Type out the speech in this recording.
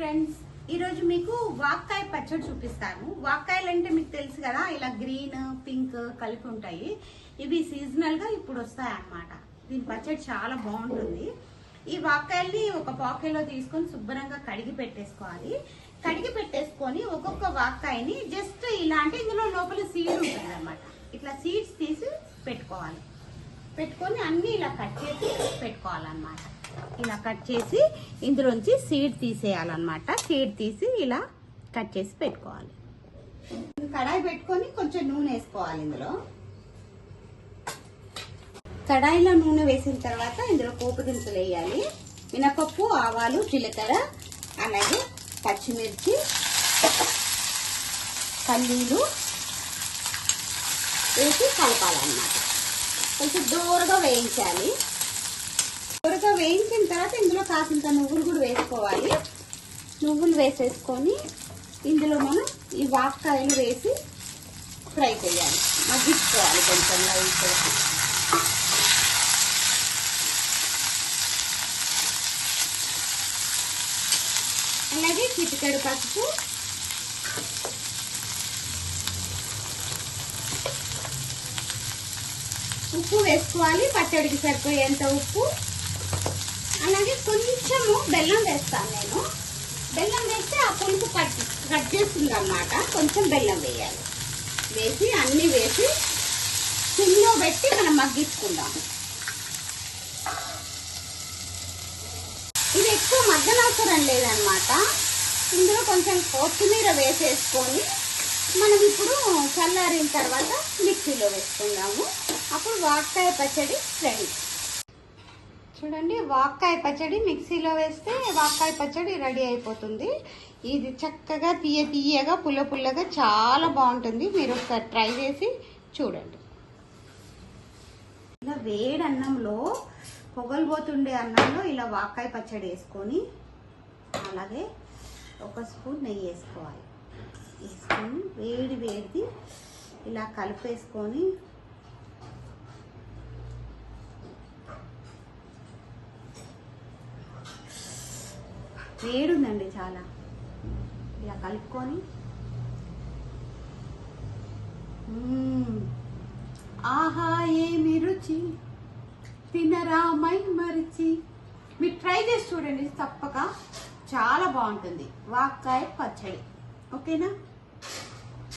Friends, ఈరోజు మీకు వాక్కాయ పచ్చడి చూపిస్తాను. వాక్కాయలు అంటే మీకు తెలుసు కదా, ఇలా గ్రీన్ పింక్ కలిపి ఉంటాయి. ఇవి సీజనల్ గా ఇప్పుడు వస్తాయి అన్నమాట. దీని పచ్చడి చాలా బాగుంటుంది. ఈ వాక్కాయల్ని ఒక పాకెట్లో తీసుకొని శుభ్రంగా కడిగి పెట్టేసుకోవాలి. కడిగి పెట్టేసుకొని ఒక్కొక్క వాక్కాయని జస్ట్ ఇలా అంటే ఇందులో లోపల సీడ్ ఉంటుంది అన్నమాట. ఇట్లా సీడ్స్ తీసి పెట్టుకోవాలి. పెట్టుకొని అన్ని ఇలా కట్ చేసి పెట్టుకోవాలన్నమాట. ఇలా కట్ చేసి ఇందులోంచి సీడ్ తీసేయాలన్నమాట. సీడ్ తీసి ఇలా కట్ చేసి పెట్టుకోవాలి. కడాయి పెట్టుకొని కొంచెం నూనె వేసుకోవాలి. ఇందులో కడాయిలో నూనె వేసిన తర్వాత ఇందులో పోపు దినుసులు వేయాలి. మినపప్పు, ఆవాలు, జీలకర్ర, అలాగే పచ్చిమిర్చి, పల్లీలు వేసి కలపాలన్నమాట. కొంచెం దూరగా వేయించాలి. దూరగా వేయించిన తర్వాత ఇందులో కాసింత నువ్వులు కూడా వేసుకోవాలి. నువ్వులు వేసేసుకొని ఇందులో మనం ఈ వాక్కాయలు వేసి ఫ్రై చేయాలి. మగ్గించుకోవాలి కొంచెం లైట్గా. అలాగే చిటికెడు పసుపు, ఉప్పు వేసుకోవాలి. పచ్చడికి సరిపోయేంత ఉప్పు. అలాగే కొంచెము బెల్లం వేస్తాను నేను. బెల్లం వేస్తే ఆ పులుపు కట్ చేస్తుంది అన్నమాట. కొంచెం బెల్లం వేయాలి. వేసి అన్నీ వేసి సిమ్లో పెట్టి మనం మగ్గించుకుందాము. ఇది ఎక్కువ మగ్గనవసరం లేదనమాట. ఇందులో కొంచెం కొత్తిమీర వేసేసుకొని మనం ఇప్పుడు చల్లారిన తర్వాత మిక్సీలో వేసుకుందాము. అప్పుడు వాక్కాయ పచ్చడి రెడీ. చూడండి, వాక్కాయ పచ్చడి మిక్సీలో వేస్తే వాక్కాయ పచ్చడి రెడీ అయిపోతుంది. ఇది చక్కగా తీయగా పుల్లగా చాలా బాగుంటుంది. మీరు ఒకసారి ట్రై చేసి చూడండి. ఇలా వేడి అన్నంలో, పొగలుపోతుండే అన్నంలో ఇలా వాక్కాయ పచ్చడి వేసుకొని అలాగే ఒక స్పూన్ నెయ్యి వేసుకోవాలి. వేసుకొని వేడిది ఇలా కలిపేసుకొని వేడుందండి చాలా. ఇలా కలుపుకొని ఆహా ఏమి రుచి, తినరా మై మరిచి. మీరు ట్రై చేసి చూడండి తప్పక. చాలా బాగుంటుంది వాక్కాయ పచ్చడి. ఓకేనా?